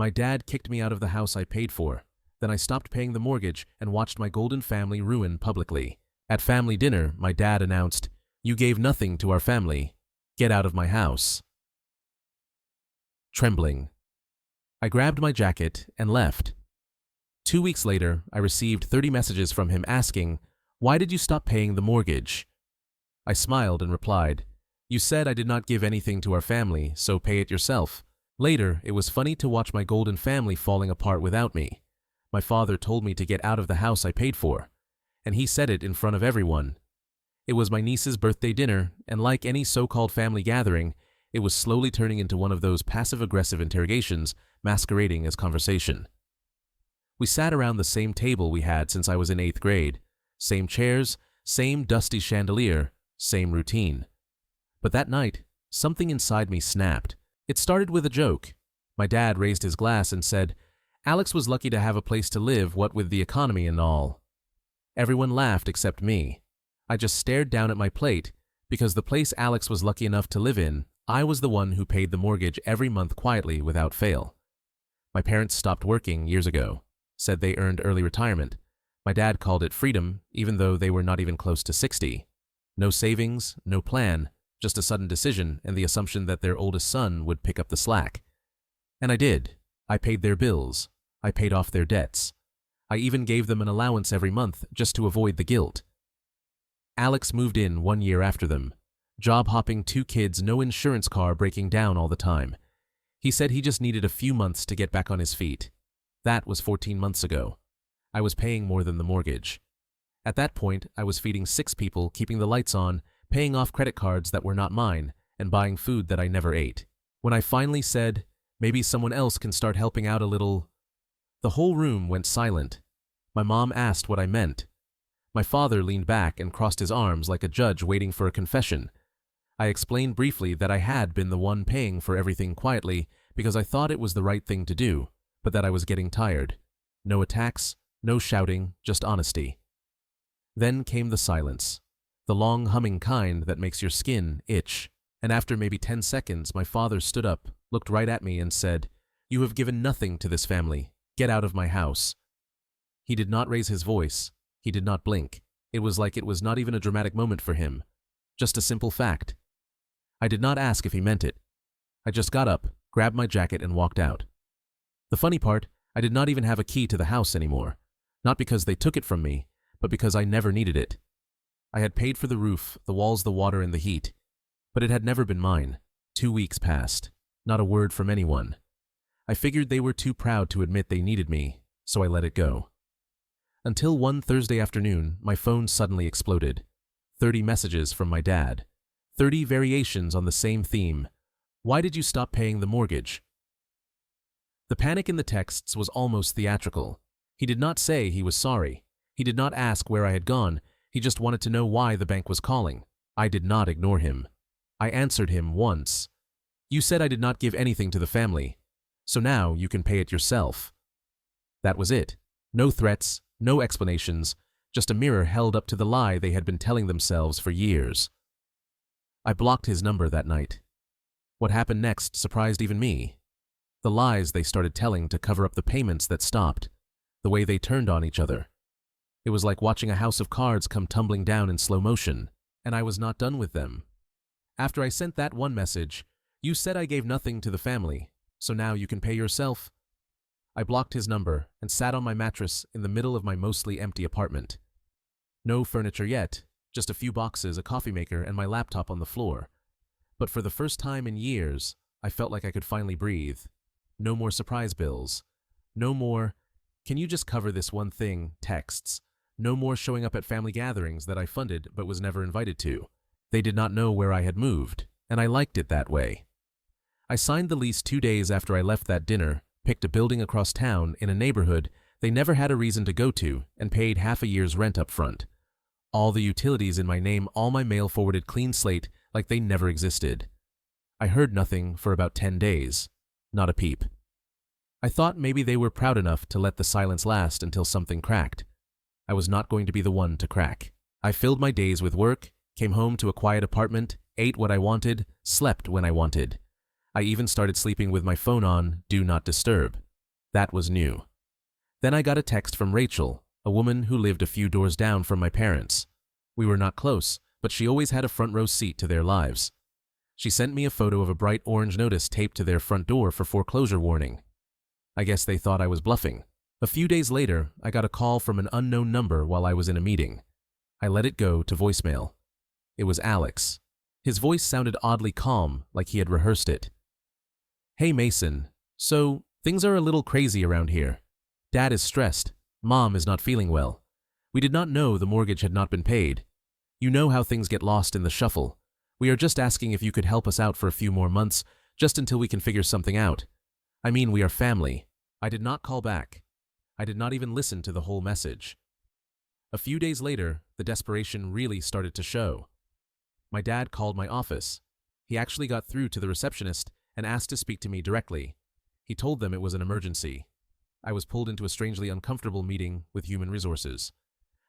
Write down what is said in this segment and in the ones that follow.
My dad kicked me out of the house I paid for. Then I stopped paying the mortgage and watched my golden family ruin publicly. At family dinner, my dad announced, "You gave nothing to our family. Get out of my house." Trembling, I grabbed my jacket and left. 2 weeks later, I received 30 messages from him asking, "Why did you stop paying the mortgage?" I smiled and replied, "You said I did not give anything to our family, so pay it yourself." Later, it was funny to watch my golden family falling apart without me. My father told me to get out of the house I paid for, and he said it in front of everyone. It was my niece's birthday dinner, and like any so-called family gathering, it was slowly turning into one of those passive-aggressive interrogations masquerading as conversation. We sat around the same table we had since I was in 8th grade. Same chairs, same dusty chandelier, same routine. But that night, something inside me snapped. It started with a joke. My dad raised his glass and said, "Alex was lucky to have a place to live, what with the economy and all." Everyone laughed except me. I just stared down at my plate, because the place Alex was lucky enough to live in, I was the one who paid the mortgage every month quietly without fail. My parents stopped working years ago, said they earned early retirement. My dad called it freedom, even though they were not even close to 60. No savings, no plan, just a sudden decision and the assumption that their oldest son would pick up the slack. And I did. I paid their bills. I paid off their debts. I even gave them an allowance every month just to avoid the guilt. Alex moved in 1 year after them. Job hopping, 2 kids, no insurance, car breaking down all the time. He said he just needed a few months to get back on his feet. That was 14 months ago. I was paying more than the mortgage. At that point, I was feeding 6 people, keeping the lights on, paying off credit cards that were not mine, and buying food that I never ate. When I finally said, "Maybe someone else can start helping out a little," the whole room went silent. My mom asked what I meant. My father leaned back and crossed his arms like a judge waiting for a confession. I explained briefly that I had been the one paying for everything quietly because I thought it was the right thing to do, but that I was getting tired. No attacks, no shouting, just honesty. Then came the silence, the long humming kind that makes your skin itch. And after maybe 10 seconds, my father stood up, looked right at me and said, "You have given nothing to this family. Get out of my house." He did not raise his voice. He did not blink. It was like it was not even a dramatic moment for him. Just a simple fact. I did not ask if he meant it. I just got up, grabbed my jacket and walked out. The funny part, I did not even have a key to the house anymore. Not because they took it from me, but because I never needed it. I had paid for the roof, the walls, the water, and the heat. But it had never been mine. 2 weeks passed. Not a word from anyone. I figured they were too proud to admit they needed me, so I let it go. Until one Thursday afternoon, my phone suddenly exploded. 30 messages from my dad. 30 variations on the same theme. "Why did you stop paying the mortgage?" The panic in the texts was almost theatrical. He did not say he was sorry. He did not ask where I had gone. He just wanted to know why the bank was calling. I did not ignore him. I answered him once. "You said I did not give anything to the family, so now you can pay it yourself." That was it. No threats, no explanations, just a mirror held up to the lie they had been telling themselves for years. I blocked his number that night. What happened next surprised even me. The lies they started telling to cover up the payments that stopped, the way they turned on each other. It was like watching a house of cards come tumbling down in slow motion, and I was not done with them. After I sent that one message, "You said I gave nothing to the family, so now you can pay yourself," I blocked his number and sat on my mattress in the middle of my mostly empty apartment. No furniture yet, just a few boxes, a coffee maker, and my laptop on the floor. But for the first time in years, I felt like I could finally breathe. No more surprise bills. No more, "Can you just cover this one thing?" texts. No more showing up at family gatherings that I funded but was never invited to. They did not know where I had moved, and I liked it that way. I signed the lease 2 days after I left that dinner, picked a building across town in a neighborhood they never had a reason to go to, and paid half a year's rent up front. All the utilities in my name, all my mail forwarded, clean slate, like they never existed. I heard nothing for about 10 days. Not a peep. I thought maybe they were proud enough to let the silence last until something cracked. I was not going to be the one to crack. I filled my days with work, came home to a quiet apartment, ate what I wanted, slept when I wanted. I even started sleeping with my phone on, do not disturb. That was new. Then I got a text from Rachel, a woman who lived a few doors down from my parents. We were not close, but she always had a front row seat to their lives. She sent me a photo of a bright orange notice taped to their front door for foreclosure warning. I guess they thought I was bluffing. A few days later, I got a call from an unknown number while I was in a meeting. I let it go to voicemail. It was Alex. His voice sounded oddly calm, like he had rehearsed it. "Hey Mason, so things are a little crazy around here. Dad is stressed. Mom is not feeling well. We did not know the mortgage had not been paid. You know how things get lost in the shuffle. We are just asking if you could help us out for a few more months, just until we can figure something out. I mean, we are family." I did not call back. I did not even listen to the whole message. A few days later, the desperation really started to show. My dad called my office. He actually got through to the receptionist and asked to speak to me directly. He told them it was an emergency. I was pulled into a strangely uncomfortable meeting with human resources.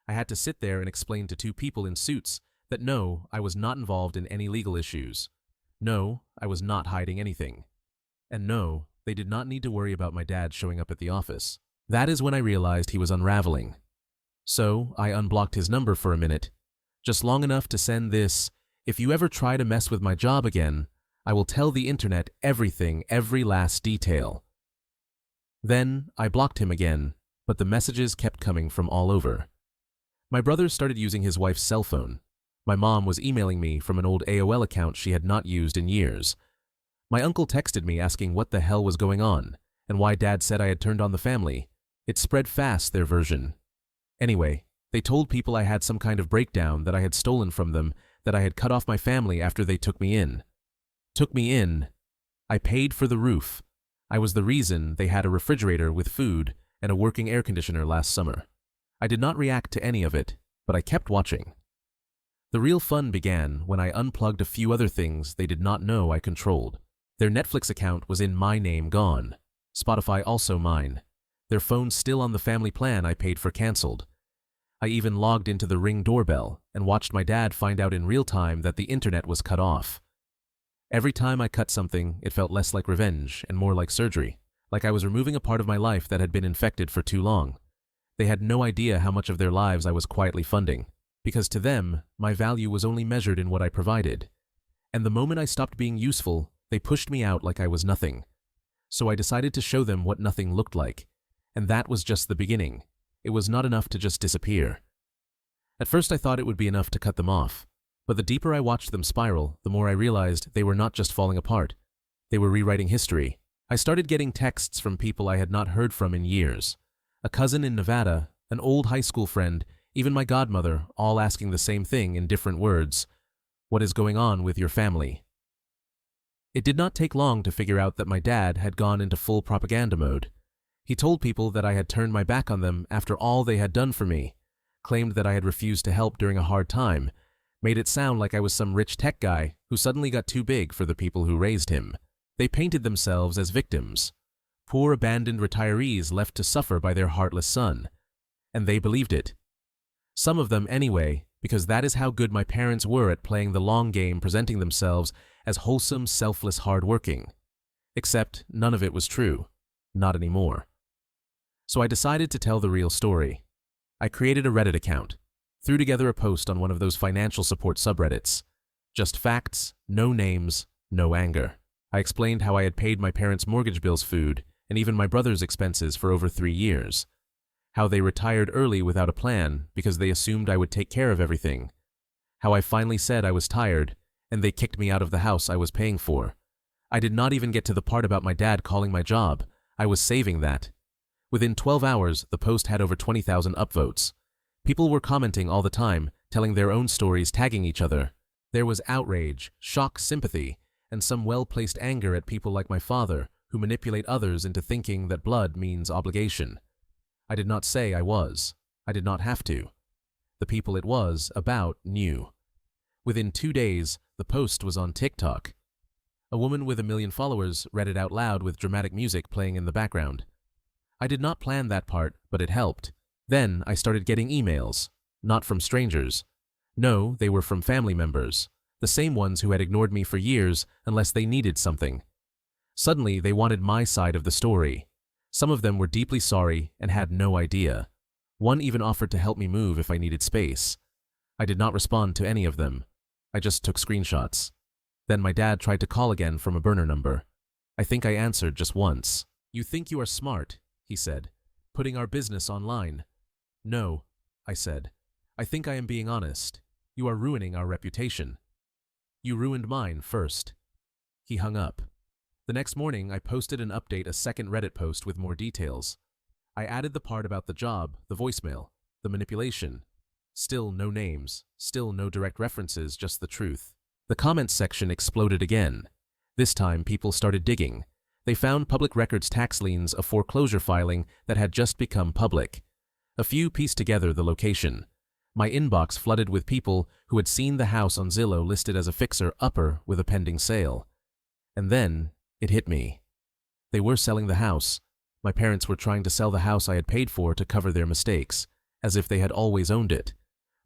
I had to sit there and explain to two people in suits that no, I was not involved in any legal issues. No, I was not hiding anything. And no, they did not need to worry about my dad showing up at the office. That is when I realized he was unraveling. So I unblocked his number for a minute, just long enough to send this: "If you ever try to mess with my job again, I will tell the internet everything, every last detail." Then I blocked him again, but the messages kept coming from all over. My brother started using his wife's cell phone. My mom was emailing me from an old AOL account she had not used in years. My uncle texted me asking what the hell was going on, and why Dad said I had turned on the family. It spread fast, their version. Anyway, they told people I had some kind of breakdown, that I had stolen from them, that I had cut off my family after they took me in. Took me in. I paid for the roof. I was the reason they had a refrigerator with food and a working air conditioner last summer. I did not react to any of it, but I kept watching. The real fun began when I unplugged a few other things they did not know I controlled. Their Netflix account was in my name gone. Spotify also mine. Their phone still on the family plan I paid for canceled. I even logged into the Ring doorbell and watched my dad find out in real time that the internet was cut off. Every time I cut something, it felt less like revenge and more like surgery, like I was removing a part of my life that had been infected for too long. They had no idea how much of their lives I was quietly funding, because to them, my value was only measured in what I provided. And the moment I stopped being useful, they pushed me out like I was nothing. So I decided to show them what nothing looked like, and that was just the beginning. It was not enough to just disappear. At first I thought it would be enough to cut them off, but the deeper I watched them spiral, the more I realized they were not just falling apart. They were rewriting history. I started getting texts from people I had not heard from in years. A cousin in Nevada, an old high school friend, even my godmother, all asking the same thing in different words: "What is going on with your family?" It did not take long to figure out that my dad had gone into full propaganda mode. He told people that I had turned my back on them after all they had done for me, claimed that I had refused to help during a hard time, made it sound like I was some rich tech guy who suddenly got too big for the people who raised him. They painted themselves as victims, poor abandoned retirees left to suffer by their heartless son. And they believed it. Some of them anyway, because that is how good my parents were at playing the long game, presenting themselves as wholesome, selfless, hard-working. Except none of it was true. Not anymore. So I decided to tell the real story. I created a Reddit account, threw together a post on one of those financial support subreddits. Just facts, no names, no anger. I explained how I had paid my parents' mortgage bills, food, and even my brother's expenses for over 3 years. How they retired early without a plan because they assumed I would take care of everything. How I finally said I was tired, and they kicked me out of the house I was paying for. I did not even get to the part about my dad calling my job. I was saving that. Within 12 hours, the post had over 20,000 upvotes. People were commenting all the time, telling their own stories, tagging each other. There was outrage, shock, sympathy, and some well-placed anger at people like my father, who manipulate others into thinking that blood means obligation. I did not say I was. I did not have to. The people it was about knew. Within 2 days, the post was on TikTok. A woman with 1 million followers read it out loud with dramatic music playing in the background. I did not plan that part, but it helped. Then I started getting emails, not from strangers. No, they were from family members, the same ones who had ignored me for years unless they needed something. Suddenly, they wanted my side of the story. Some of them were deeply sorry and had no idea. One even offered to help me move if I needed space. I did not respond to any of them. I just took screenshots. Then my dad tried to call again from a burner number. I think I answered just once. "You think you are smart," he said, "putting our business online." "No," I said. "I think I am being honest. You are ruining our reputation." "You ruined mine first." He hung up. The next morning, I posted an update, a second Reddit post with more details. I added the part about the job, the voicemail, the manipulation. Still no names, still no direct references, just the truth. The comments section exploded again. This time, people started digging. They found public records tax liens, a foreclosure filing that had just become public. A few pieced together the location. My inbox flooded with people who had seen the house on Zillow listed as a fixer-upper with a pending sale. And then, it hit me. They were selling the house. My parents were trying to sell the house I had paid for to cover their mistakes, as if they had always owned it,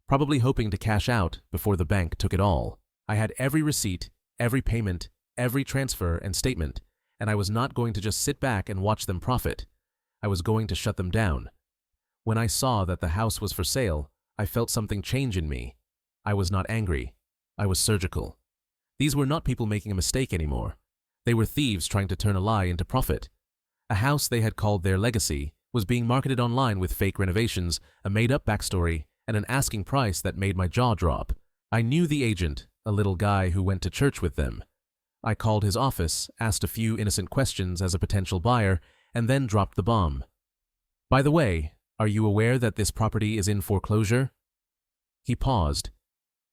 probably hoping to cash out before the bank took it all. I had every receipt, every payment, every transfer and statement, and I was not going to just sit back and watch them profit. I was going to shut them down. When I saw that the house was for sale, I felt something change in me. I was not angry. I was surgical. These were not people making a mistake anymore. They were thieves trying to turn a lie into profit. A house they had called their legacy was being marketed online with fake renovations, a made-up backstory, and an asking price that made my jaw drop. I knew the agent, a little guy who went to church with them. I called his office, asked a few innocent questions as a potential buyer, and then dropped the bomb. "By the way, are you aware that this property is in foreclosure?" He paused.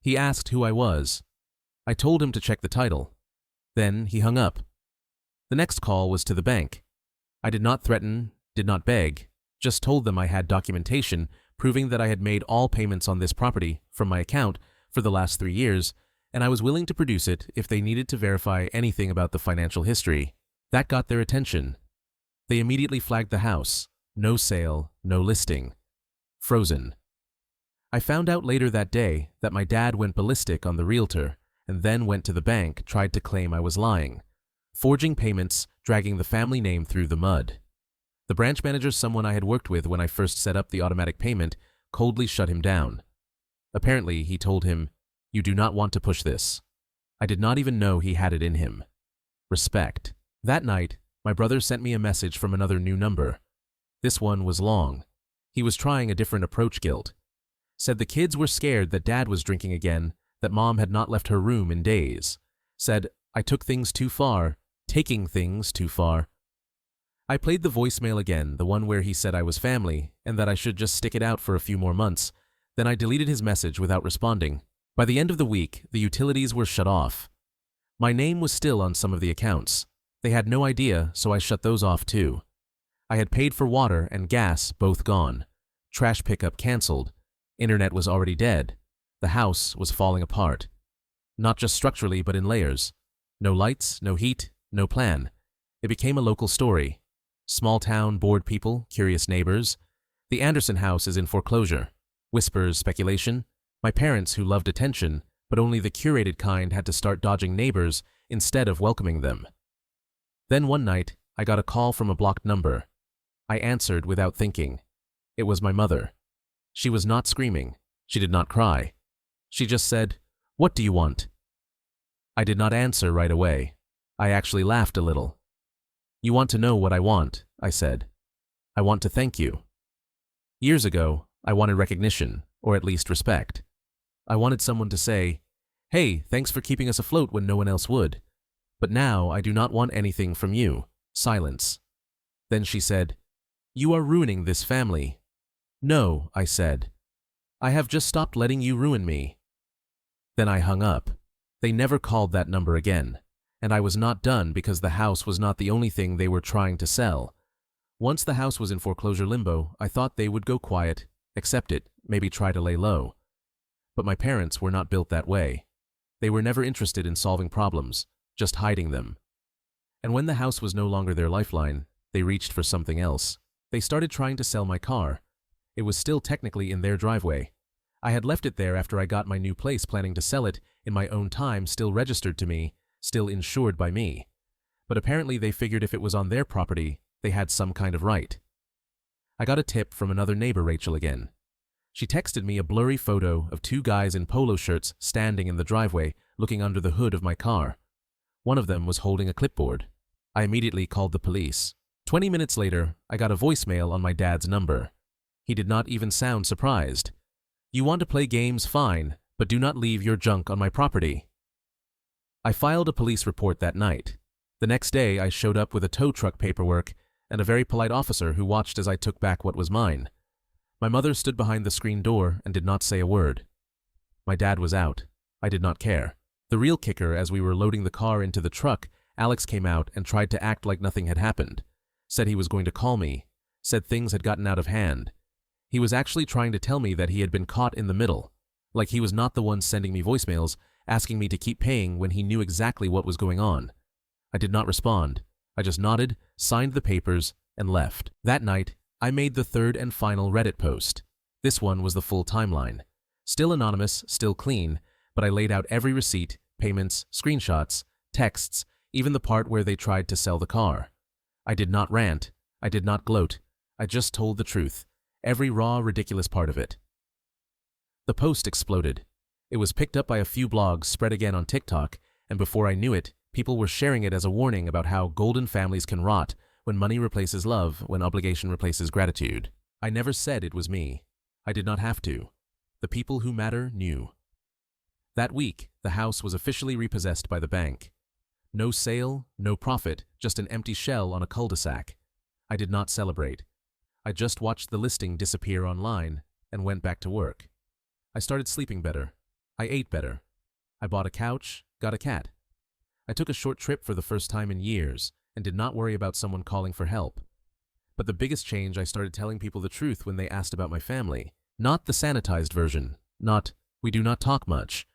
He asked who I was. I told him to check the title. Then he hung up. The next call was to the bank. I did not threaten, did not beg, just told them I had documentation proving that I had made all payments on this property from my account for the last 3 years, and I was willing to produce it if they needed to verify anything about the financial history. That got their attention. They immediately flagged the house. No sale, no listing. Frozen. I found out later that day that my dad went ballistic on the realtor and then went to the bank, tried to claim I was lying, forging payments, dragging the family name through the mud. The branch manager, someone I had worked with when I first set up the automatic payment, coldly shut him down. Apparently, he told him, "You do not want to push this." I did not even know he had it in him. Respect. That night, my brother sent me a message from another new number. This one was long. He was trying a different approach. Guilt. Said the kids were scared that dad was drinking again, that mom had not left her room in days. Said, I took things too far, taking things too far. I played the voicemail again, the one where he said I was family and that I should just stick it out for a few more months. Then I deleted his message without responding. By the end of the week, the utilities were shut off. My name was still on some of the accounts. They had no idea, so I shut those off too. I had paid for water and gas, both gone. Trash pickup canceled. Internet was already dead. The house was falling apart. Not just structurally, but in layers. No lights, no heat, no plan. It became a local story. Small town, bored people, curious neighbors. The Anderson house is in foreclosure. Whispers, speculation. My parents, who loved attention, but only the curated kind, had to start dodging neighbors instead of welcoming them. Then one night, I got a call from a blocked number. I answered without thinking. It was my mother. She was not screaming. She did not cry. She just said, "What do you want?" I did not answer right away. I actually laughed a little. "You want to know what I want," I said. "I want to thank you." Years ago, I wanted recognition, or at least respect. I wanted someone to say, "Hey, thanks for keeping us afloat when no one else would." But now I do not want anything from you. Silence. Then she said, "You are ruining this family." "No," I said. "I have just stopped letting you ruin me." Then I hung up. They never called that number again. And I was not done because the house was not the only thing they were trying to sell. Once the house was in foreclosure limbo, I thought they would go quiet, accept it, maybe try to lay low. But my parents were not built that way. They were never interested in solving problems, just hiding them. And when the house was no longer their lifeline, they reached for something else. They started trying to sell my car. It was still technically in their driveway. I had left it there after I got my new place, planning to sell it in my own time, still registered to me, still insured by me. But apparently they figured if it was on their property, they had some kind of right. I got a tip from another neighbor, Rachel again. She texted me a blurry photo of two guys in polo shirts standing in the driveway looking under the hood of my car. One of them was holding a clipboard. I immediately called the police. 20 minutes later, I got a voicemail on my dad's number. He did not even sound surprised. "You want to play games? Fine, but do not leave your junk on my property." I filed a police report that night. The next day, I showed up with a tow truck paperwork and a very polite officer who watched as I took back what was mine. My mother stood behind the screen door and did not say a word. My dad was out. I did not care. The real kicker, as we were loading the car into the truck, Alex came out and tried to act like nothing had happened. Said he was going to call me. Said things had gotten out of hand. He was actually trying to tell me that he had been caught in the middle. Like he was not the one sending me voicemails, asking me to keep paying when he knew exactly what was going on. I did not respond. I just nodded, signed the papers, and left. That night, I made the third and final Reddit post. This one was the full timeline. Still anonymous, still clean, but I laid out every receipt, payments, screenshots, texts, even the part where they tried to sell the car. I did not rant. I did not gloat. I just told the truth. Every raw, ridiculous part of it. The post exploded. It was picked up by a few blogs, spread again on TikTok, and before I knew it, people were sharing it as a warning about how golden families can rot when money replaces love, when obligation replaces gratitude. I never said it was me. I did not have to. The people who matter knew. That week, the house was officially repossessed by the bank. No sale, no profit, just an empty shell on a cul-de-sac. I did not celebrate. I just watched the listing disappear online and went back to work. I started sleeping better. I ate better. I bought a couch, got a cat. I took a short trip for the first time in years and did not worry about someone calling for help. But the biggest change, I started telling people the truth when they asked about my family. Not the sanitized version. Not, "We do not talk much."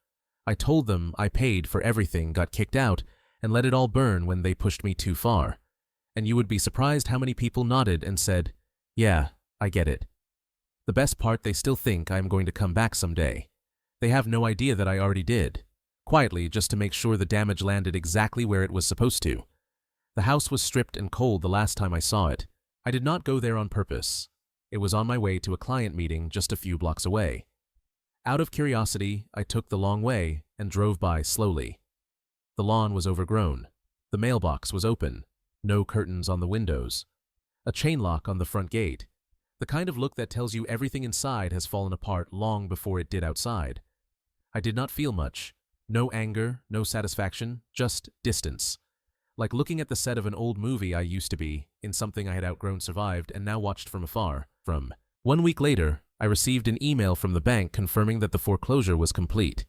I told them I paid for everything, got kicked out, and let it all burn when they pushed me too far. And you would be surprised how many people nodded and said, "Yeah, I get it." The best part, they still think I am going to come back someday. They have no idea that I already did. Quietly, just to make sure the damage landed exactly where it was supposed to. The house was stripped and cold the last time I saw it. I did not go there on purpose. It was on my way to a client meeting just a few blocks away. Out of curiosity, I took the long way and drove by slowly. The lawn was overgrown. The mailbox was open. No curtains on the windows. A chain lock on the front gate. The kind of look that tells you everything inside has fallen apart long before it did outside. I did not feel much. No anger, no satisfaction, just distance. Like looking at the set of an old movie I used to be, in something I had outgrown, survived, and now watched from afar. 1 week later, I received an email from the bank confirming that the foreclosure was complete.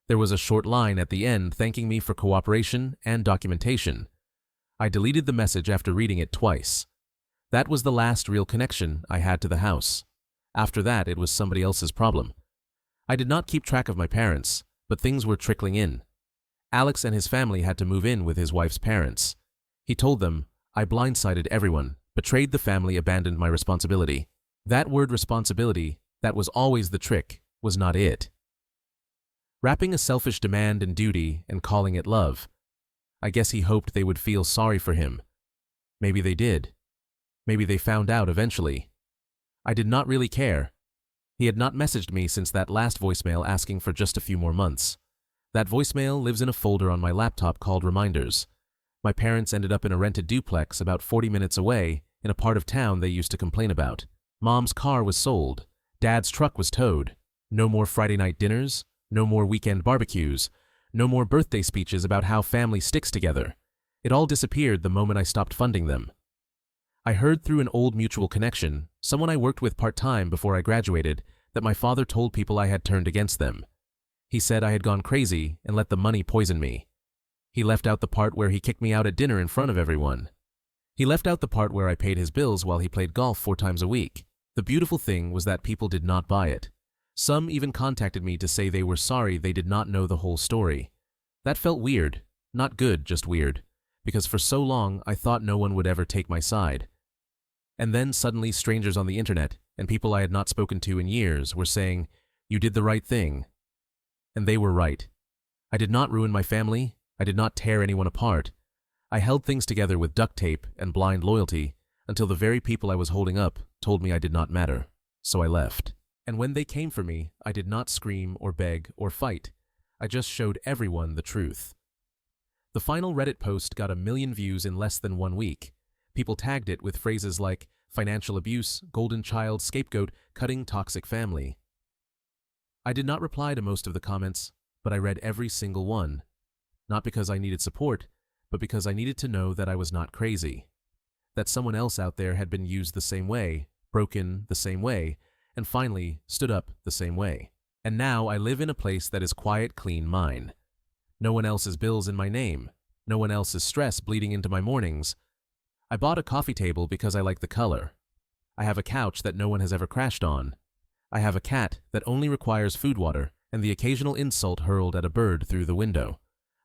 There was a short line at the end thanking me for cooperation and documentation. I deleted the message after reading it twice. That was the last real connection I had to the house. After that, it was somebody else's problem. I did not keep track of my parents, but things were trickling in. Alex and his family had to move in with his wife's parents. He told them, "I blindsided everyone, betrayed the family, abandoned my responsibility." That word responsibility, that was always the trick, was not it. Wrapping a selfish demand in duty and calling it love. I guess he hoped they would feel sorry for him. Maybe they did. Maybe they found out eventually. I did not really care. He had not messaged me since that last voicemail asking for just a few more months. That voicemail lives in a folder on my laptop called Reminders. My parents ended up in a rented duplex about 40 minutes away in a part of town they used to complain about. Mom's car was sold. Dad's truck was towed. No more Friday night dinners. No more weekend barbecues. No more birthday speeches about how family sticks together. It all disappeared the moment I stopped funding them. I heard through an old mutual connection, someone I worked with part-time before I graduated, that my father told people I had turned against them. He said I had gone crazy and let the money poison me. He left out the part where he kicked me out at dinner in front of everyone. He left out the part where I paid his bills while he played golf 4 times a week. The beautiful thing was that people did not buy it. Some even contacted me to say they were sorry they did not know the whole story. That felt weird. Not good, just weird. Because for so long I thought no one would ever take my side. And then suddenly strangers on the internet and people I had not spoken to in years were saying, "You did the right thing." And they were right. I did not ruin my family. I did not tear anyone apart. I held things together with duct tape and blind loyalty, until the very people I was holding up told me I did not matter, so I left. And when they came for me, I did not scream or beg or fight. I just showed everyone the truth. The final Reddit post got 1 million views in less than 1 week. People tagged it with phrases like financial abuse, golden child, scapegoat, cutting toxic family. I did not reply to most of the comments, but I read every single one. Not because I needed support, but because I needed to know that I was not crazy. That someone else out there had been used the same way, broken the same way, and finally stood up the same way. And now I live in a place that is quiet, clean, mine. No one else's bills in my name. No one else's stress bleeding into my mornings. I bought a coffee table because I like the color. I have a couch that no one has ever crashed on. I have a cat that only requires food water and the occasional insult hurled at a bird through the window.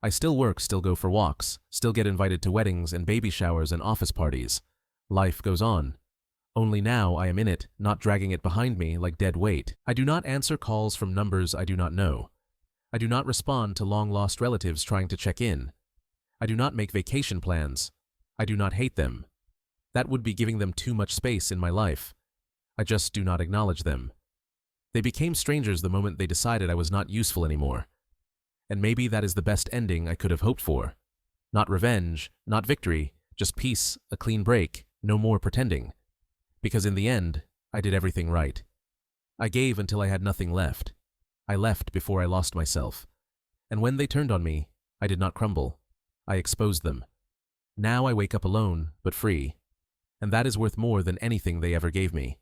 I still work, still go for walks, still get invited to weddings and baby showers and office parties. Life goes on. Only now I am in it, not dragging it behind me like dead weight. I do not answer calls from numbers I do not know. I do not respond to long-lost relatives trying to check in. I do not make vacation plans. I do not hate them. That would be giving them too much space in my life. I just do not acknowledge them. They became strangers the moment they decided I was not useful anymore. And maybe that is the best ending I could have hoped for. Not revenge, not victory, just peace, a clean break, no more pretending. Because in the end, I did everything right. I gave until I had nothing left. I left before I lost myself. And when they turned on me, I did not crumble. I exposed them. Now I wake up alone, but free. And that is worth more than anything they ever gave me.